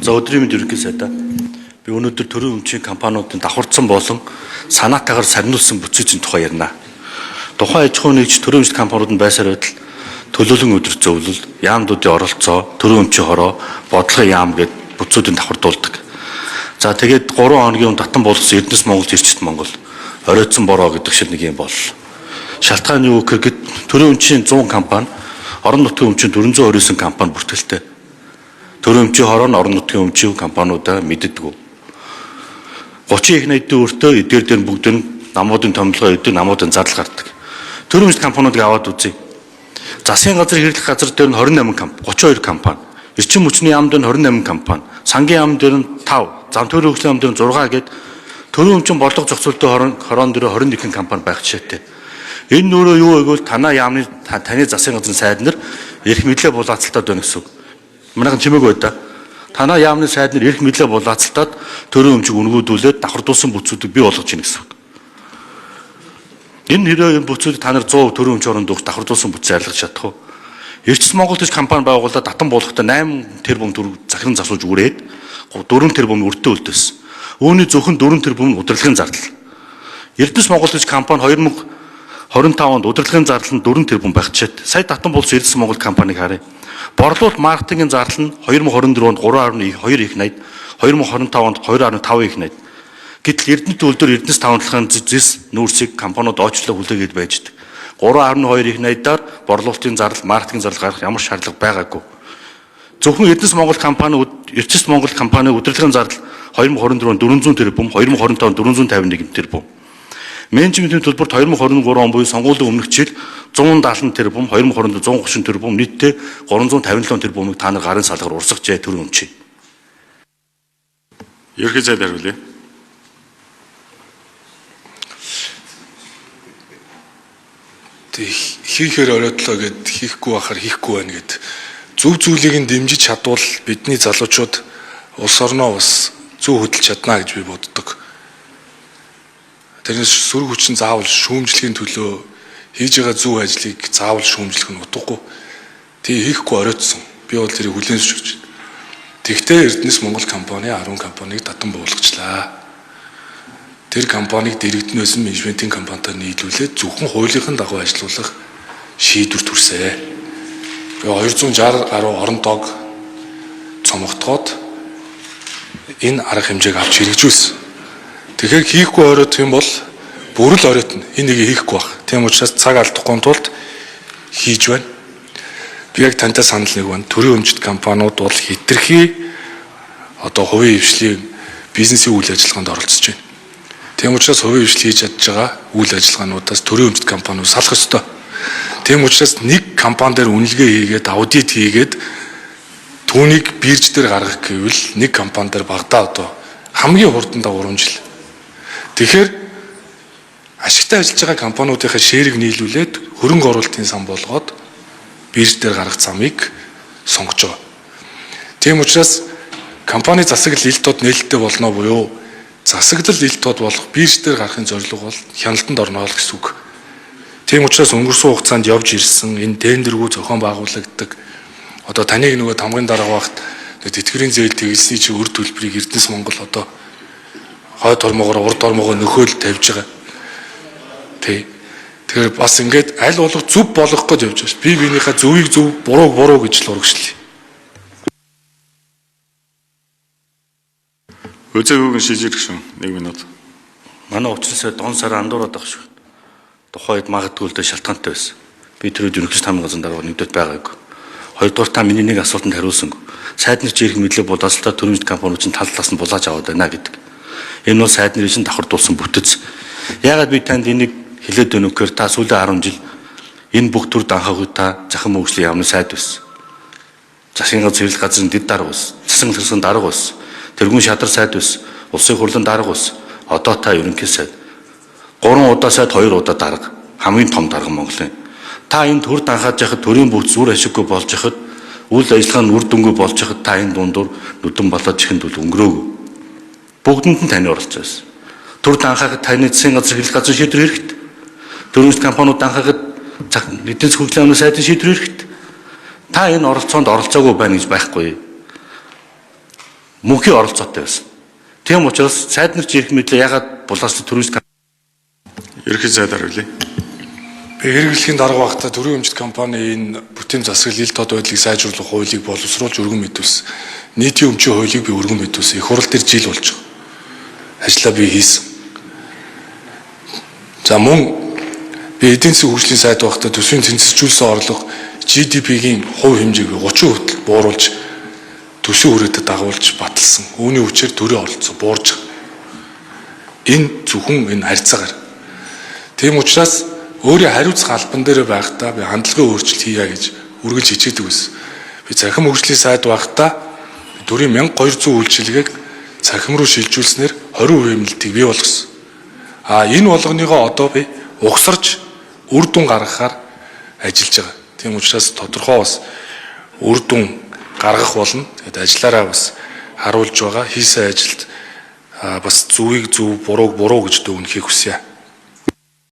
За өдрийн мэнд ерөнхий сайдаа би өнөөдөр төрийн өмчийн компаниудын давхарцсан болон санаатаагаар сарниулсан бүтцийн тухай ярина. Тухайн аж ахуй нэгж төрийн өмчит компаниудад байсаар байтал төлөөлөн өдөр зөвлөл, яамдуудын оролцоо, төрийн өмчийн хороо, бодлогын яам гэд бүтцүүдийн давхардуулдаг. За тэгээд 3 хоногийн татан болгосон Эрдэнэс Монгол Ирчит Монгол оройтсон бороо гэдэг шиг нэг юм бол. Шалтгаан юу гэхэд төрийн өмчийн 100 компани, орон нутгийн өмчийн 429 компани бүртгэлтэй. Төрийн өмчийн хороо нь орон нутгийн өмчийн компаниудаа мэддэггүй. 30 их найдын өртөө эдгээр дээр бүгд нь намуудын томилгоо өгдөг, намуудын зардал гардаг. Төрийн өмчит компаниудыг аваад үзье. Засгийн газар хэрэглэх газар дээр нь 28 компани, 32 компани, эрчим хүчний яам дээр нь 28 компани, сангийн яам дээр нь 5, зам төвийн хөгжлийн яам дээр нь 6 гэд төрийн өмчийн бодлого зохицуулалтын хорон дээр 21 компани байх жишээтэй. Энэ нөрөө юу гэвэл танаа яамны таны засгийн газрын сайд нар эрх мэдлээ булаацалтаад байна гэсэн үг. Манайхан чимээгүй да. Танаа яамны сайд нар эрх мэдлээ булаацалтаад төрийн өмчийг үнгүүдүүлээд давхардуулсан бүтцүүдийг бий болгож ийн гэсэн үг. Энэ хэрэг бүтцүүдийг та нар 100% төрийн өмч оронд өгч давхардуулсан бүтц зайлгаж чадах уу? Эрчим Монгол төч компани байгуулаад татан болгохдоо 8 тэрбум төгрөг захиран засуулж үрээд 4 тэрбум өртөө үлдээсэн. Үүний зөвхөн 4 тэрбум удирдлагын зардал. Эрдэнэс Монгол төч компани 2025 онд удирдлагын зардал нь 4 тэрбум байх жишээд. Сая татан болж Эрдэнэс Монгол компаниг харъя. Борлуулалт маркетингийн зардал нь 2024 онд 3.2 их найд, 2025 онд 2.5 их найд. Гэтэл Эрдэнэт төлдөр Эрдэнэс тавталгааны зэс нүүрсийг компаниуд оочлоо хүлээгээд байждаг. 3.2 их найдаар борлуулалтын зардал, маркетингийн зардал гаргах ямар шаардлага байгаагүй. Зөвхөн Эрдэнэс Монгол компани, Эрчим Монгол компани удирдлагын зардал 2024 онд 400 тэрбум, 2025 онд 451 тэрбум. Менежментийн төлбөрт 2023 он буюу сонгуулийн өмнөх жил 170 тэрбум, 2024 130 тэрбум, нийтдээ 357 тэрбумыг та нар гарын салгаар урсгажээ төрийн өмчий. Ерхий зайд хариулъя. Хийхээр оройдлоо гэд хийхгүй байхаар хийхгүй байна гэд зөв зүйлийг нь дэмжиж чадвал бидний залуучууд улс орноо бас зөв хөдөлж чадна гэж би боддог. Тэрнээс сөрөг хүчин заавал шүүмжлэхийн төлөө хийж байгаа зөв ажлыг заавал шүүмжлэх нь утгагүй. Тэг хийхгүй оройтсон. Би бол тэрийг хүлээн зөвшөөрч байна. Тэгтээ Эрдэнэс Монгол компани 10 компаниг татан буулгачлаа. Тэр компаниг дэрэгдэн байсан менежментийн компанитай нийлүүлээд зөвхөн хуулийнхын дагуу ажиллах шийдвэр төрсөн. 260 гаруй орон тоог цомогтгоод энэ арга хэмжээг авч хэрэгжүүлсэн. Тэгэхээр хийхгүй оройтох юм бол бүр л оройтно. Энэ нэг хийхгүй байх. Тийм учраас цаг алдахгүй тулд хийж байна. Би яг тантай санал нэг байна. Төрийн өмчит компаниуд бол хэтэрхий хувийн хвшлийн бизнесийн үйл ажиллагаанд оролцож байна. Тийм учраас хувийн хвшил хийж чадж байгаа үйл ажиллагаануудаас төрийн өмчит компаниуд салах ёстой. Тийм учраас нэг компани дээр үнэлгээ хийгээд аудит хийгээд түүнийг бирж дээр гаргах гэвэл нэг компани дээр багадаа хамгийн хурдандаа 3 жил. Тэгэхээр ашигтай ажиллаж байгаа компаниудынхаа шээрийг нийлүүлээд хөрөнгө оруулалтын сан болгоод бирж дээр гаргах замыг сонгож байгаа. Тийм учраас компани засаглал илт тод нээлттэй болно буюу засаглал илт тод болох бирж дээр гарахын зорилго бол хяналтанд орно гэсэн үг. Тийм учраас өнгөрсөн хугацаанд явж ирсэн энэ тендергүй зохион байгуулагддаг таныг нөгөө тамгын дарга багт тэтгэврийн зээл тэглэсний чи үр төлбөрийг Эрдэнэс Монгол хойд хормогоор урд хормогоо нөхөөл тавьж байгаа. Тэгэхээр бас ингээд аль болох зөв болох гэж явж байгаа ш. Би биенийхээ зөвийг зөв, бурууг буруу гэж л урагшлаа. Өцөөгөө шийдэж гүшүүн 1 минут. Манай учлалсаа дон сар андуураад байгаа шүү. Тухайд магадгүй л шалтгаантай байсан. Би тэрүүд ерөнхийдөө тамгын газрын дарга нэгдүгээр байгаагүй. Хоёрдугаар та миний нэг асуултанд хариулсангүй. Сайд нар чи эрх мэдлээ булаацалтаа төрийн компаниуд чинь тал талаас нь булааж аваад байна гэдэг. Энэ бол сайд нарын чинь давхардуулсан бүтэц. Яагаад би танд энийг хэлээд өгнө гэхээр та сүүлийн 10 жил энэ бүх төр данхаагүй та захин мөнгөслийн яамны сайд байсан. Засгийн газрын зөвлөх газрын дэд дарга байсан. Засгийн газрын дарга байсан. Тэргүүн шадар сайд байсан. Улсын хурлын дарга байсан. Одоо та ерөнхий сайд. 3 удаа сайд 2 удаа дарга. Хамгийн том дарга Монголын. Та энэ төр данхааж яхад төрийн бүс зүр ашиггүй болж яхад үйл ажиллагаа нь үр дүнгүй болж яхад та энэ дундуур нүдэн болоод чихэнд бол өнгөрөөгүй. Бүгдэнд нь таны оролцож байсан. Төр данхаагад таны засгийн газрын хэрэглэх газрын шийдвэр хэрэгтэй. Төрийн компаниуд данхаагад эдийн засгийн хөгжлийн амны сайдын шийдвэр хэрэгтэй. Та энэ оролцоонд оролцоогүй байна гэж байхгүй. мөнхийн оролцоотой байсан. Тийм учраас сайд нар ч ирэх мэтлээ ягаад булгаас төрөөс Ерхий сайд хариулъя. Би хэрэглэхийн дарга багтаа төрийн өмчт компани энэ бүтээн засаглал ил тод байдлыг сайжруулах хуулийг боловсруулж өргөн мэдүүлсэн. Нийтийн өмчийн хуулийг би өргөн мэдүүлсэн. Их хурал дээр жил болж байгаа. Ажлаа би хийсэн. За мөн би эдийн засгийн хөгжлийн сайд багтаа төсвийн тэнцвэржүүлсэн орлого GDP-гийн хувь хэмжээг 30% хүртэл бууруулж төсвийн хүрээтэд дагуулж баталсан. Үүний хүчээр төрийн оролцоо буурж байгаа. Энэ зөвхөн энэ харьцаагаар. Тийм учраас өөрийн хариуцах албан дээр байхдаа би хандлагын өөрчлөлт хийя гэж үргэлж хичээдэг байсан. Би цахим хөгжлийн сайд байхдаа төрийн 1200 үйлчилгээг цахим руу шилжүүлснээр 20% хэмнэлтийг бий болгосон. Энэ болгоныгоо одоо би угсарч үр дүн гаргахаар ажиллаж байгаа. Тийм учраас тодорхой бас үр дүн гаргах болно. Тэгэд ажиллаараа бас харуулж байгаа. Хийсэн ажилд бас зөвийг зөв, бурууг буруу гэж дүгнэхийг хүсье.